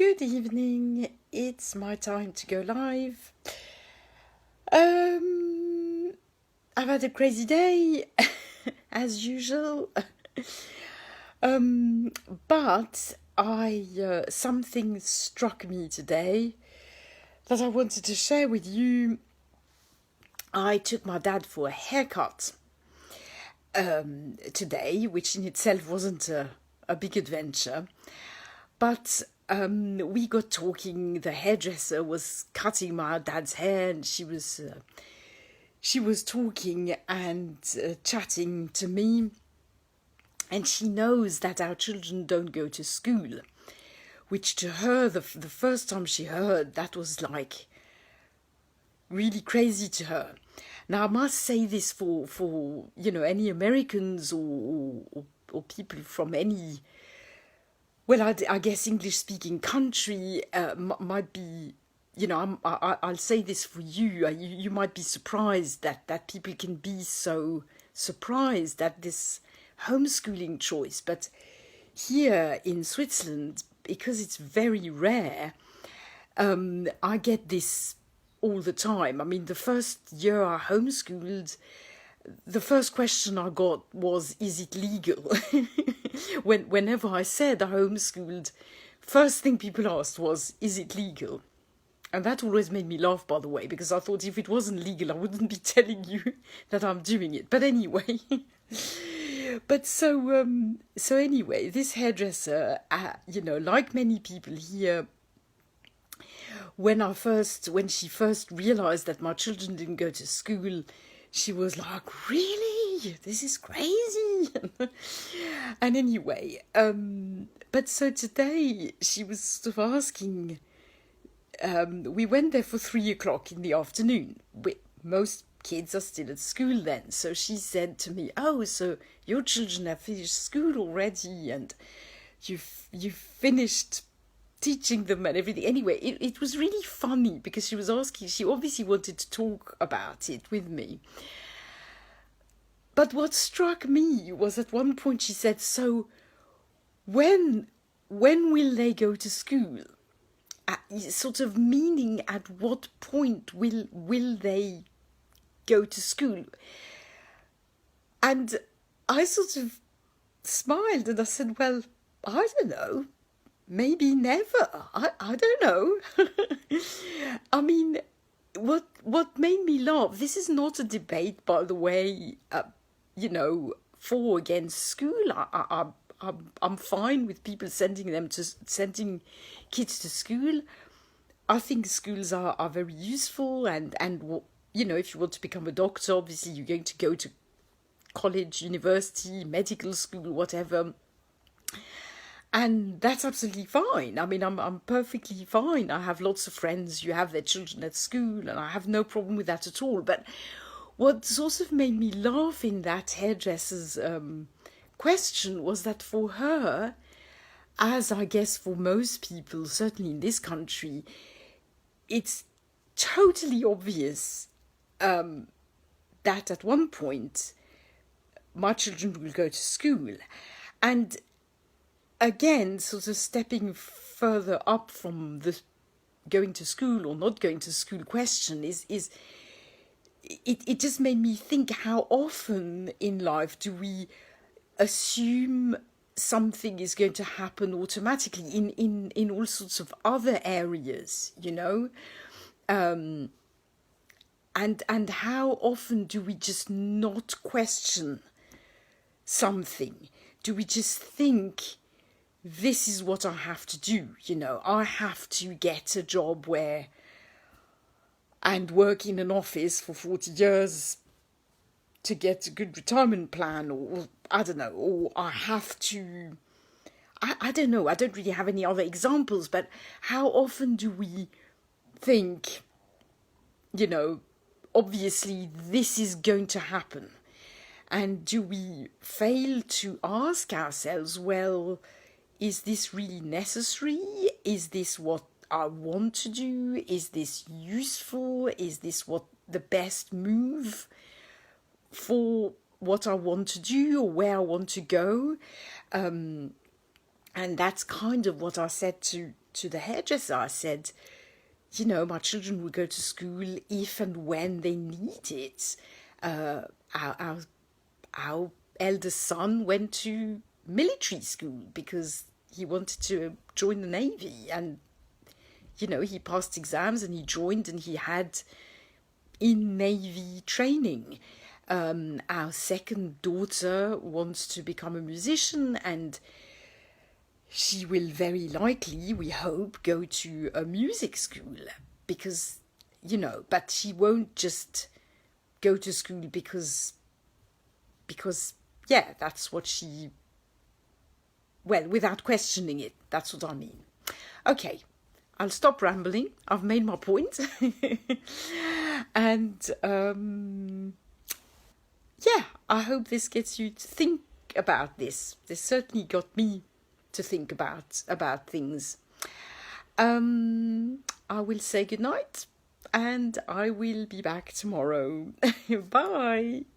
Good evening, it's my time to go live. I've had a crazy day, as usual. But something struck me today that I wanted to share with you. I took my dad for a haircut today, which in itself wasn't a big adventure. But we got talking. The hairdresser was cutting my dad's hair, and she was talking and chatting to me. And she knows that our children don't go to school, which to her, the first time she heard, that was like really crazy to her. Now I must say this for any Americans or people from any. Well, I guess English-speaking country might be, I'll say this for you. You might be surprised that people can be so surprised at this homeschooling choice. But here in Switzerland, because it's very rare, I get this all the time. I mean, the first year I homeschooled, the first question I got was, is it legal? Whenever I said I homeschooled, first thing people asked was, is it legal? And that always made me laugh, by the way, because I thought if it wasn't legal, I wouldn't be telling you that I'm doing it. But anyway, so anyway, this hairdresser, like many people here, when she first realized that my children didn't go to school, she was like, really? This is crazy. And anyway, but so today she was sort of asking, we went there for 3:00 in the afternoon. Most kids are still at school then. So she said to me, oh, so your children have finished school already and you've finished teaching them and everything. Anyway, it was really funny because she was asking, she obviously wanted to talk about it with me. But what struck me was at one point she said, so when will they go to school? Sort of meaning at what point will they go to school? And I sort of smiled and I said, well, I don't know. Maybe never. I don't know. I mean, what made me laugh, this is not a debate, by the way, for or against school. I'm fine with people sending kids to school. I think schools are very useful and if you want to become a doctor, obviously you're going to go to college, university, medical school, whatever. And that's absolutely fine. I mean, I'm perfectly fine. I have lots of friends who have their children at school, and I have no problem with that at all. But what sort of made me laugh in that hairdresser's question was that for her, as I guess for most people, certainly in this country, it's totally obvious that at one point my children will go to school. And again, sort of stepping further up from the going to school or not going to school question it just made me think, how often in life do we assume something is going to happen automatically in all sorts of other areas, and how often do we just not question something? Do we just think, this is what I have to do, I have to get a job and work in an office for 40 years to get a good retirement plan, or I don't know, or I have to, I don't know, I don't really have any other examples, but how often do we think, obviously this is going to happen? And do we fail to ask ourselves, well, is this really necessary? Is this what I want to do? Is this useful? Is this what the best move for what I want to do or where I want to go? And that's kind of what I said to to the hairdresser. I said, you know, my children will go to school if and when they need it. Our eldest son went to military school because he wanted to join the Navy, and you know, he passed exams and he joined, and he had in Navy training. Our second daughter wants to become a musician, and she will very likely, we hope, go to a music school because, you know, but she won't just go to school because yeah, that's what she, well, without questioning it, that's what I mean. Okay, I'll stop rambling. I've made my point. And yeah, I hope this gets you to think about this. This certainly got me to think about things. I will say goodnight, and I will be back tomorrow. Bye.